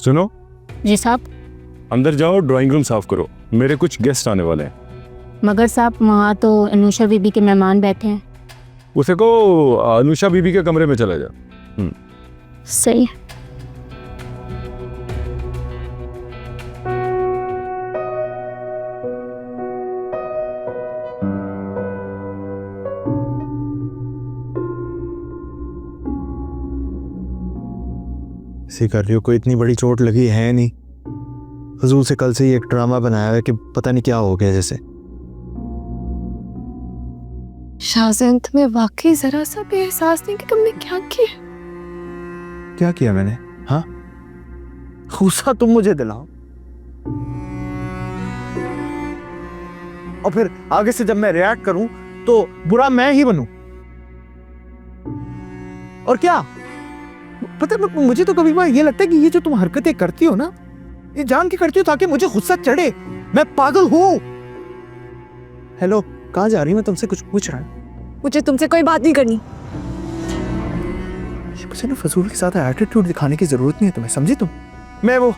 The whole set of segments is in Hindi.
सुनो, जी साहब। अंदर जाओ, ड्राइंग रूम साफ करो, मेरे कुछ गेस्ट आने वाले हैं। मगर साहब वहाँ तो अनुषा बीबी के मेहमान बैठे हैं। उसे को अनुषा बीबी के कमरे में चला जा। सही। सिकारियों को इतनी बड़ी चोट लगी है नहीं। फजूल से कल से ही एक ड्रामा बनाया है कि पता नहीं क्या हो गया जैसे। शाहजैन, तुम्हें वाकई जरा सा भी एहसास नहीं कि तुमने क्या किया? क्या किया मैंने? हाँ, गुस्सा तुम मुझे दिलाओ और फिर आगे से जब मैं रिएक्ट करूं तो बुरा मैं ही बनूं। और क्या पता है, मुझे तो कभी बार ये लगता है कि ये जो तुम हरकतें करती हो ना, ये जान के करती हो ताकि मुझे गुस्सा चढ़े। मैं पागल हूं। हेलो, कहाँ जा रही? मैं तुमसे कुछ पूछ रहा हूं। मुझे तुमसे कोई बात नहीं करनी। मुझे ना फजूल के साथ एटीट्यूड दिखाने की जरूरत नहीं है तुम्हें, समझी तुम? मैं वो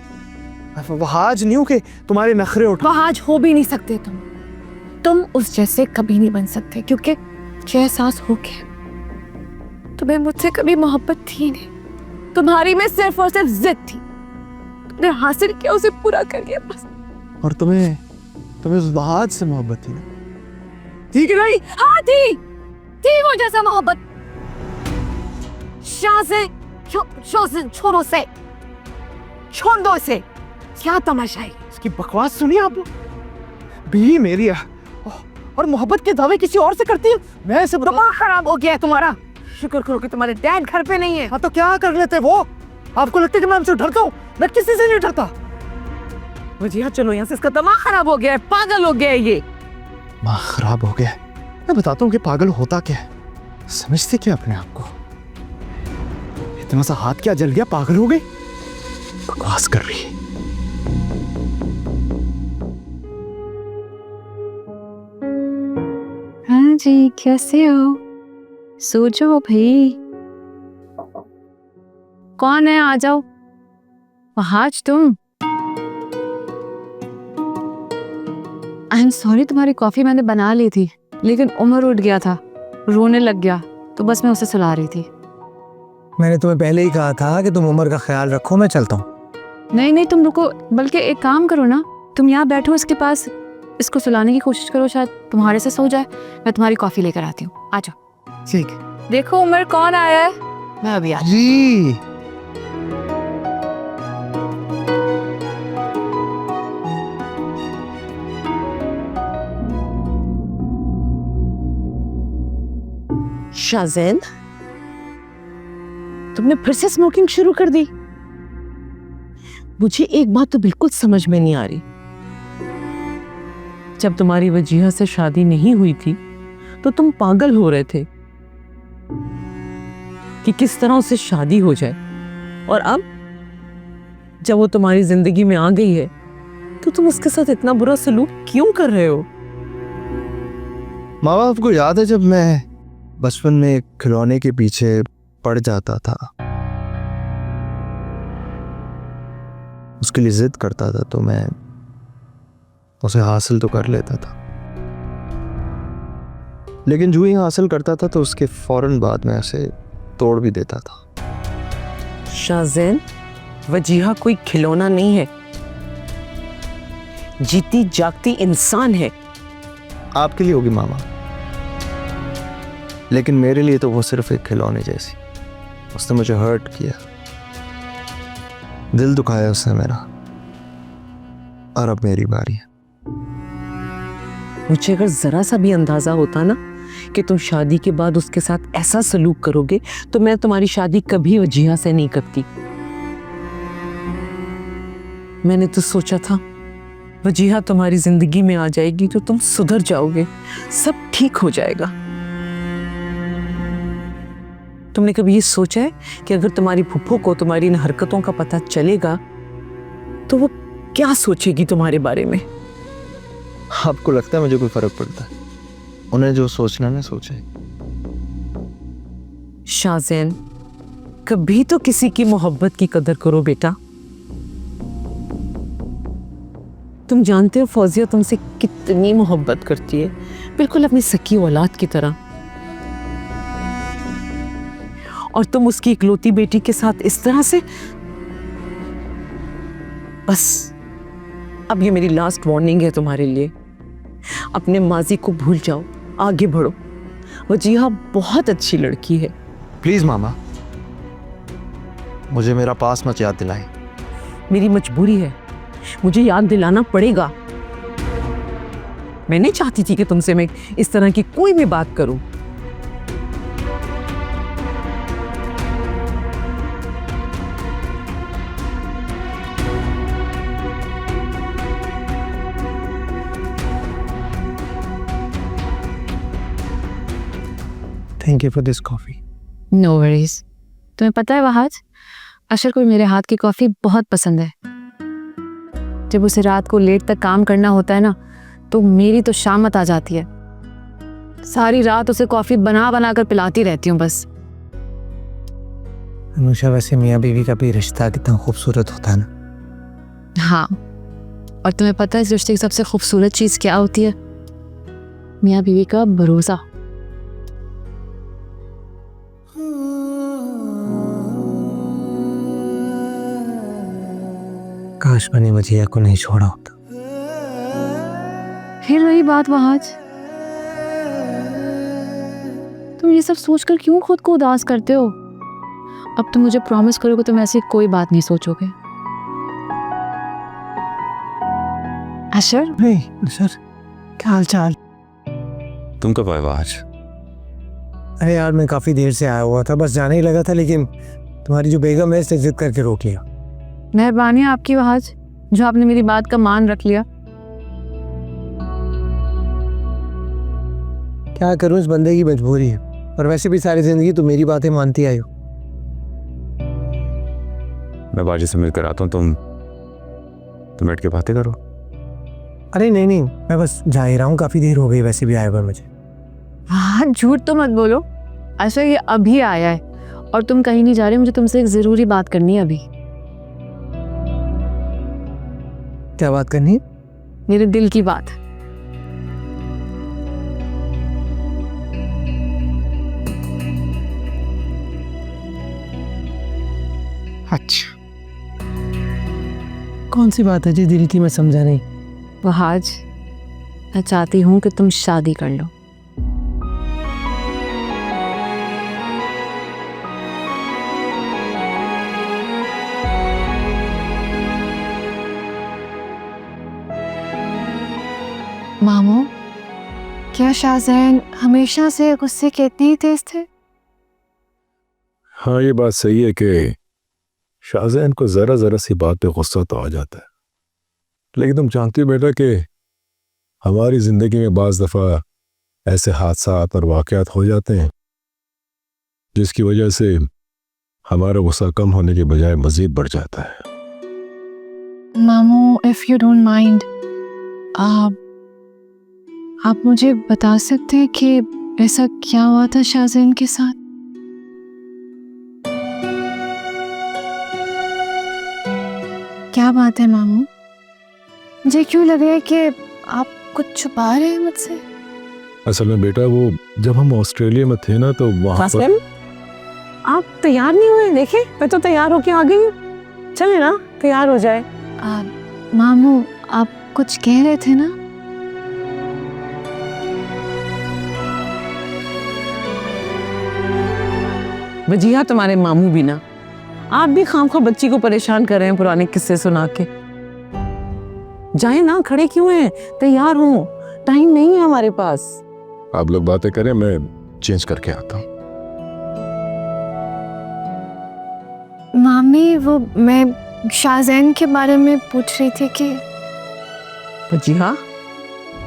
वहाज नहीं हूं कि तुम्हारे नखरे उठा। वहाज हो भी नहीं सकते तुम उस जैसे कभी नहीं बन सकते, क्योंकि ये एहसास हो गया तुम्हें मुझसे कभी मोहब्बत थी नहीं। तुम्हारी में सिर्फ और सिर्फ जिद थी। तुमने हासिल किया, उसे पूरा कर लिया बस। और तुम्हें उस वहाज से मोहब्बत थी ना? ठीक है नहीं? हाँ थी वो जैसा मोहब्बत। शाहज़ैन छोड़ो से, छोड़ दो इसे। क्या तमाशा है? इसकी बकवास सुनिए आप लोग। बीवी मेरी है और मोहब्बत के दावे किसी और से करती है। मैं ऐसे दिमाग खराब हो गया है तुम्हारा। शुक्र करो कि तुम्हारे डैड घर पे नहीं है। हाँ तो क्या कर लेते वो? आपको लगता है कि मैं उनसे डरता हूँ? मैं किसी से नहीं डरता। वजिया चलो यहाँ से, इसका दिमाग खराब हो गया है, पागल हो गया है ये। दिमाग खराब हो गया है? मैं बताता हूँ कि पागल होता क्या है। समझते क्या अपने आप को? इतना सा हाथ क्या जल गया, पागल हो गई? बकवास कर रही है। हाँ जी, कैसे हो? सो जाओ भाई। कौन है? आ जाओ। वहाज तुम? आई एम सॉरी, तुम्हारी कॉफी मैंने बना ली थी, लेकिन उमर उठ गया था, रोने लग गया, तो बस मैं उसे सुला रही थी। मैंने तुम्हें पहले ही कहा था कि तुम उमर का ख्याल रखो, मैं चलता हूँ। नहीं तुम रुको, बल्कि एक काम करो ना, तुम यहाँ बैठो इसके पास, इसको सुलाने की कोशिश करो, शायद तुम्हारे से सो जाए। मैं तुम्हारी कॉफी लेकर आती हूँ, आ जाओ। ठीक। देखो उमर कौन आया है। मैं अभी आती जी। शाहज़ैन, तुमने फिर से स्मोकिंग शुरू कर दी? मुझे एक बात तो बिल्कुल समझ में नहीं आ रही। जब तुम्हारी वजीहा से शादी नहीं हुई थी तो तुम पागल हो रहे थे कि किस तरह उससे शादी हो जाए, और अब जब वो तुम्हारी जिंदगी में आ गई है तो तुम उसके साथ इतना बुरा सलूक क्यों कर रहे हो? माँ बाप को याद है जब मैं बचपन में खिलौने के पीछे पड़ जाता था, उसके लिए जिद करता था, तो मैं उसे हासिल तो कर लेता था, लेकिन जो ही हासिल करता था तो उसके फौरन बाद में उसे तोड़ भी देता था। शाहज़ैन, वजीहा कोई खिलौना नहीं है, जीती जागती इंसान है। आपके लिए होगी मामा, लेकिन मेरे लिए तो वो सिर्फ एक खिलौने जैसी। उसने मुझे हर्ट किया, दिल दुखाया उसने मेरा, और अब मेरी बारी है। मुझे अगर जरा सा भी अंदाजा होता ना कि तुम शादी के बाद उसके साथ ऐसा सलूक करोगे, तो मैं तुम्हारी शादी कभी वजीहा से नहीं करती। मैंने तो सोचा था वजीहा तुम्हारी जिंदगी में आ जाएगी तो तुम सुधर जाओगे, सब ठीक हो जाएगा। तुमने कभी ये सोचा है कि अगर तुम्हारी फुफ्फो को तुम्हारी इन हरकतों का पता चलेगा तो वो क्या सोचेगी तुम्हारे बारे में? आपको लगता है मुझे कोई फर्क पड़ता है? उन्हें जो सोचना ना सोचे। शाहज़ैन, कभी तो किसी की मोहब्बत की कदर करो बेटा। तुम जानते हो फौजिया तुमसे कितनी मोहब्बत करती है, बिल्कुल अपनी सकी औलाद की तरह। और तुम उसकी इकलौती बेटी के साथ इस तरह से। बस अब ये मेरी लास्ट वार्निंग है तुम्हारे लिए, अपने माजी को भूल जाओ, आगे बढ़ो। वजीहा बहुत अच्छी लड़की है। प्लीज मामा, मुझे मेरा पास मत याद दिलाएं। मेरी मजबूरी है, मुझे याद दिलाना पड़ेगा। मैं नहीं चाहती थी कि तुमसे मैं इस तरह की कोई भी बात करूं। Thank you for this coffee. No worries. तुम्हें पता है वहाज, अशर को मेरे हाथ की कॉफ़ी बहुत पसंद है। जब उसे रात को लेट तक काम करना होता है ना, तो मेरी तो शामत आ जाती है। सारी रात उसे कॉफ़ी बना बना कर पिलाती रहती हूँ बस। अनुषा, वैसे मियाँ बीवी का भी रिश्ता कितना खूबसूरत होता है ना। हाँ, और तुम्हें पता है इस रिश्ते की सबसे खूबसूरत चीज़ क्या होती है? मियाँ बीवी का भरोसा। काश मैंने वजीहा को नहीं छोड़ा होता। फिर वही बात वहाज, तुम ये सब सोचकर क्यों खुद को उदास करते हो? अब तुम मुझे प्रॉमिस करो कि तुम ऐसी कोई बात नहीं सोचोगे। अशर, नहीं सर, क्या हाल चाल? तुम कब आए आज? अरे यार, मैं काफी देर से आया हुआ था, बस जाने ही लगा था, लेकिन तुम्हारी जो बेगम है इसने जिद करके रोक लिया। मेहरबानी है आपकी वहाज, जो आपने मेरी बात का मान रख लिया। क्या करूं, इस बंदे की मजबूरी है। और वैसे भी सारी जिंदगी तो मेरी बातें मानती आई हो। मैं बाजी से मिलकर आता हूँ, तुम बैठ के बातें करो। अरे नहीं नहीं, मैं बस जा ही रहा हूँ, काफी देर हो गई वैसे भी आए हुए मुझे। हाँ, झूठ तो मत बोलो। अच्छा, ये अभी आया है और तुम कहीं नहीं जा रहे। मुझे तुमसे एक जरूरी बात करनी है अभी। क्या बात करनी है? मेरे दिल की बात। अच्छा, कौन सी बात है जी दिल की, मैं समझा नहीं। वहाज, मैं चाहती हूँ कि तुम शादी कर लो। मामू, क्या शाहजैन हमेशा से गुस्से के इतने ही तेज थे? हाँ, ये बात सही है कि शाहजैन को जरा जरा सी बात पे गुस्सा तो आ जाता है, लेकिन तुम जानती हो बेटा कि हमारी जिंदगी में बाज दफा ऐसे हादसात और वाकयात हो जाते हैं जिसकी वजह से हमारा गुस्सा कम होने के बजाय मजीद बढ़ जाता है। मामू, इफ यू डोंट माइंड, आप मुझे बता सकते हैं कि ऐसा क्या हुआ था शाहजैन के साथ? क्या बात है मामू? मुझे क्यों लग रहा है कि आप कुछ छुपा रहे हैं मुझसे। असल में बेटा, वो जब हम ऑस्ट्रेलिया में थे ना, तो वहाँ पर आप तैयार नहीं हुए? देखे, मैं तो तैयार होके आ गई हूँ। चले ना, तैयार हो जाए। मामू, आप कुछ कह रहे थे ना? वजीहा तुम्हारे मामू भी ना, आप भी खामखा बच्ची को परेशान कर रहे हैं पुराने किस्से सुना के। जाए ना, खड़े क्यों हैं? तैयार हो, टाइम नहीं है हमारे पास। आप लोग बातें करें, मैं चेंज करके आता हूँ। मामी, वो मैं शाहजैन के बारे में पूछ रही थी कि वजीहा,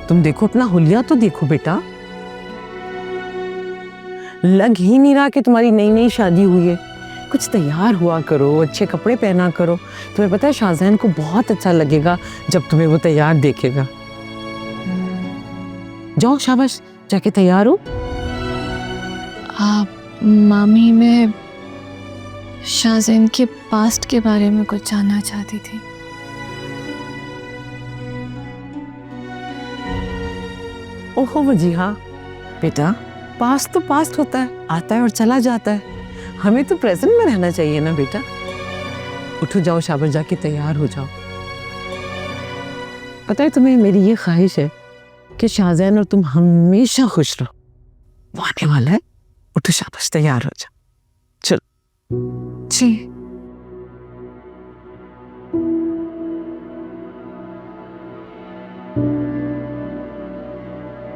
तुम देखो, अपना हुलिया तो देखो बेटा। लग ही नहीं रहा कि तुम्हारी नई नई शादी हुई है। कुछ तैयार हुआ करो, अच्छे कपड़े पहना करो। तुम्हें पता है शाहजैन को बहुत अच्छा लगेगा जब तुम्हें वो तैयार देखेगा। जाओ, शाबाश, जाके तैयार हो। मामी, मैं शाहजैन के पास्ट के बारे में कुछ जानना चाहती थी। ओहो वजीहा, बेटा पास्ट तो पास्ट होता है, आता है और चला जाता है। हमें तो प्रेजेंट में रहना चाहिए ना बेटा। उठो, जाओ शावर जाके तैयार हो जाओ। पता है तुम्हें, मेरी ये ख्वाहिश है कि शाहजैन और तुम हमेशा खुश रहो। वो आने वाला है। उठो शाबाश, तैयार हो जाओ। चलो। जी